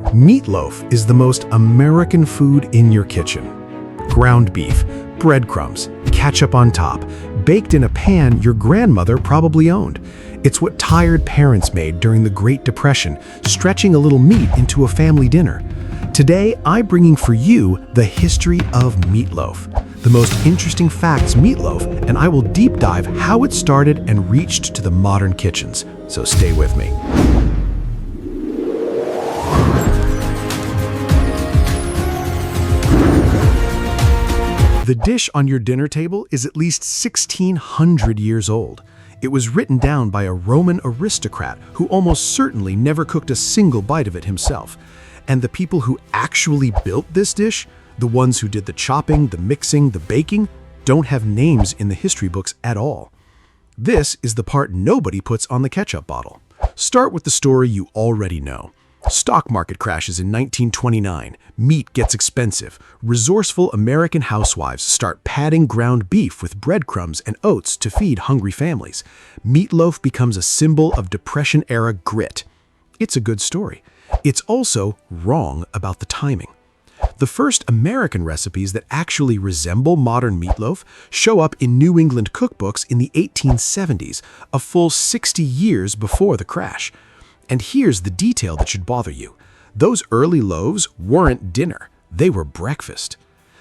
Meatloaf is the most American food in your kitchen. Ground beef, breadcrumbs, ketchup on top, baked in a pan your grandmother probably owned. It's what tired parents made during the Great Depression, stretching a little meat into a family dinner. Today, I'm bringing for you the history of meatloaf, the most interesting facts meatloaf, and I will deep dive how it started and reached to the modern kitchens. So stay with me. The dish on your dinner table is at least 1,600 years old. It was written down by a Roman aristocrat who almost certainly never cooked a single bite of it himself. And the people who actually built this dish, the ones who did the chopping, the mixing, the baking, don't have names in the history books at all. This is the part nobody puts on the ketchup bottle. Start with the story you already know. Stock market crashes in 1929. Meat gets expensive. Resourceful American housewives start padding ground beef with breadcrumbs and oats to feed hungry families. Meatloaf becomes a symbol of Depression-era grit. It's a good story. It's also wrong about the timing. The first American recipes that actually resemble modern meatloaf show up in New England cookbooks in the 1870s, a full 60 years before the crash. And here's the detail that should bother you. Those early loaves weren't dinner, they were breakfast.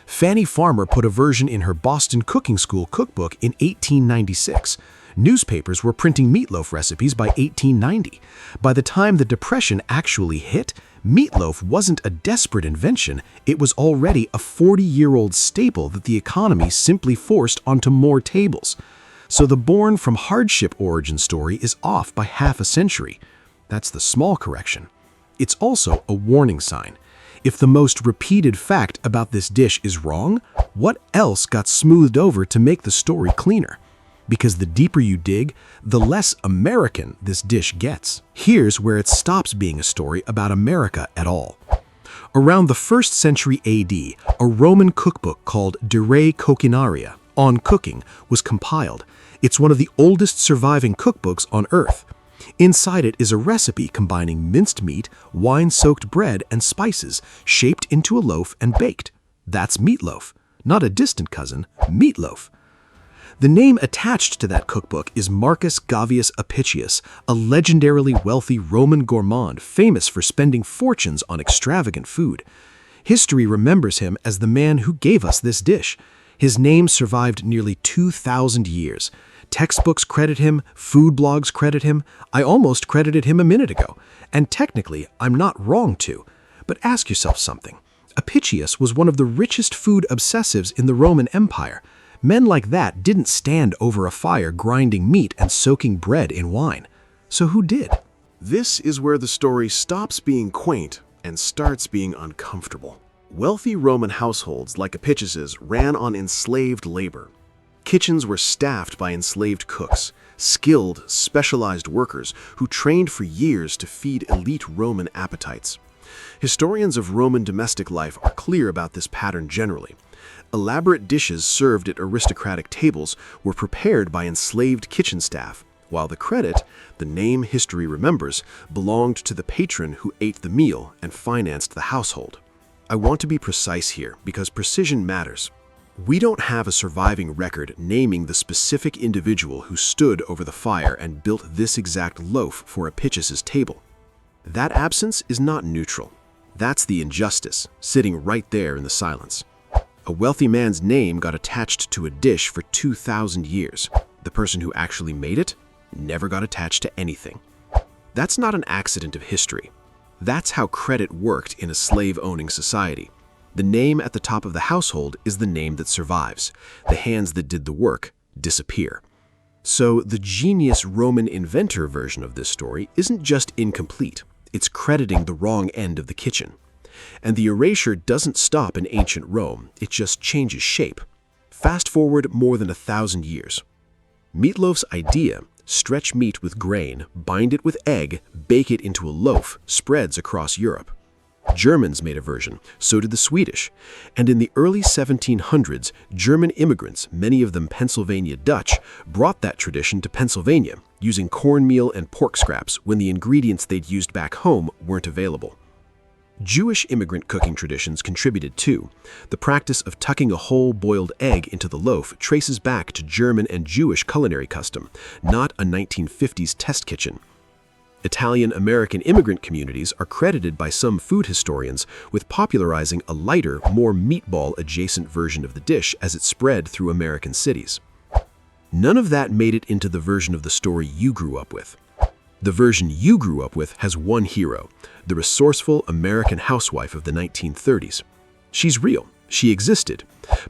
Fanny Farmer put a version in her Boston Cooking School cookbook in 1896. Newspapers were printing meatloaf recipes by 1890. By the time the Depression actually hit, meatloaf wasn't a desperate invention, it was already a 40-year-old staple that the economy simply forced onto more tables. So the born from hardship origin story is off by half a century. That's the small correction. It's also a warning sign. If the most repeated fact about this dish is wrong, what else got smoothed over to make the story cleaner? Because the deeper you dig, the less American this dish gets. Here's where it stops being a story about America at all. Around the 1st century AD, a Roman cookbook called Re Coquinaria on cooking was compiled. It's one of the oldest surviving cookbooks on Earth. Inside it is a recipe combining minced meat, wine-soaked bread, and spices, shaped into a loaf and baked. That's meatloaf, not a distant cousin, meatloaf. The name attached to that cookbook is Marcus Gavius Apicius, a legendarily wealthy Roman gourmand famous for spending fortunes on extravagant food. History remembers him as the man who gave us this dish. His name survived nearly 2,000 years. Textbooks credit him, food blogs credit him. I almost credited him a minute ago. And technically, I'm not wrong to. But ask yourself something. Apicius was one of the richest food obsessives in the Roman Empire. Men like that didn't stand over a fire grinding meat and soaking bread in wine. So who did? This is where the story stops being quaint and starts being uncomfortable. Wealthy Roman households like Apicius's ran on enslaved labor. Kitchens were staffed by enslaved cooks, skilled, specialized workers who trained for years to feed elite Roman appetites. Historians of Roman domestic life are clear about this pattern generally. Elaborate dishes served at aristocratic tables were prepared by enslaved kitchen staff, while the credit, the name history remembers, belonged to the patron who ate the meal and financed the household. I want to be precise here because precision matters. We don't have a surviving record naming the specific individual who stood over the fire and built this exact loaf for Apicius's table. That absence is not neutral. That's the injustice, sitting right there in the silence. A wealthy man's name got attached to a dish for 2,000 years. The person who actually made it never got attached to anything. That's not an accident of history. That's how credit worked in a slave-owning society. The name at the top of the household is the name that survives. The hands that did the work disappear. So the genius Roman inventor version of this story isn't just incomplete, it's crediting the wrong end of the kitchen. And the erasure doesn't stop in ancient Rome, it just changes shape. Fast forward more than 1,000 years. Meatloaf's idea, stretch meat with grain, bind it with egg, bake it into a loaf, spreads across Europe. Germans made a version, so did the Swedish. And in the early 1700s, German immigrants, many of them Pennsylvania Dutch, brought that tradition to Pennsylvania, using cornmeal and pork scraps when the ingredients they'd used back home weren't available. Jewish immigrant cooking traditions contributed too. The practice of tucking a whole boiled egg into the loaf traces back to German and Jewish culinary custom, not a 1950s test kitchen. Italian-American immigrant communities are credited by some food historians with popularizing a lighter, more meatball-adjacent version of the dish as it spread through American cities. None of that made it into the version of the story you grew up with. The version you grew up with has one hero, the resourceful American housewife of the 1930s. She's real, she existed,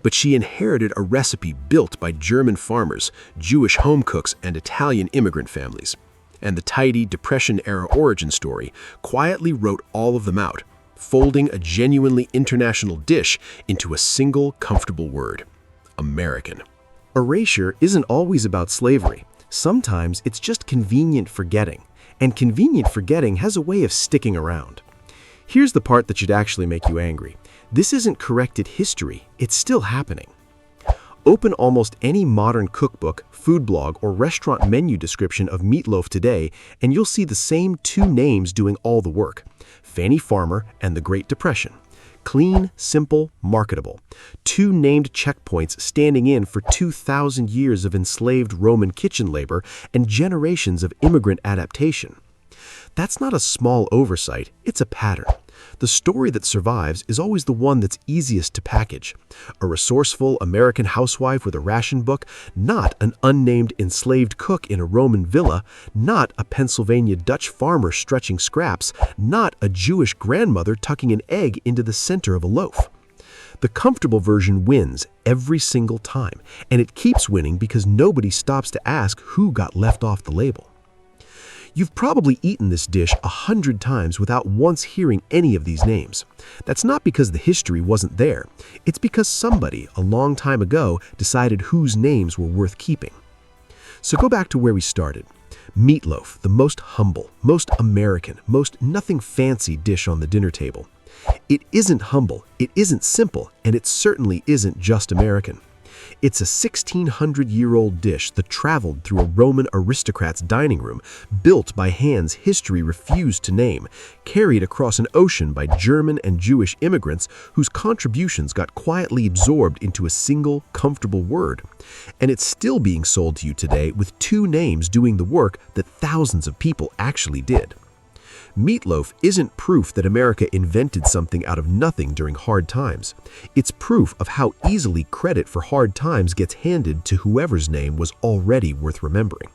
but she inherited a recipe built by German farmers, Jewish home cooks, and Italian immigrant families. And the tidy Depression-era origin story quietly wrote all of them out, folding a genuinely international dish into a single comfortable word: American. Erasure isn't always about slavery. Sometimes it's just convenient forgetting, and convenient forgetting has a way of sticking around. Here's the part that should actually make you angry. This isn't corrected history, it's still happening. Open almost any modern cookbook, food blog, or restaurant menu description of Meatloaf today, and you'll see the same two names doing all the work: Fannie Farmer and the Great Depression. Clean, simple, marketable. Two named checkpoints standing in for 2,000 years of enslaved Roman kitchen labor and generations of immigrant adaptation. That's not a small oversight, it's a pattern. The story that survives is always the one that's easiest to package. A resourceful American housewife with a ration book, not an unnamed enslaved cook in a Roman villa, not a Pennsylvania Dutch farmer stretching scraps, not a Jewish grandmother tucking an egg into the center of a loaf. The comfortable version wins every single time, and it keeps winning because nobody stops to ask who got left off the label. You've probably eaten this dish 100 times without once hearing any of these names. That's not because the history wasn't there. It's because somebody, a long time ago, decided whose names were worth keeping. So go back to where we started. Meatloaf, the most humble, most American, most nothing fancy dish on the dinner table. It isn't humble, it isn't simple, and it certainly isn't just American. It's a 1,600-year-old dish that traveled through a Roman aristocrat's dining room, built by hands history refused to name, carried across an ocean by German and Jewish immigrants whose contributions got quietly absorbed into a single, comfortable word. And it's still being sold to you today with two names doing the work that thousands of people actually did. Meatloaf isn't proof that America invented something out of nothing during hard times. It's proof of how easily credit for hard times gets handed to whoever's name was already worth remembering.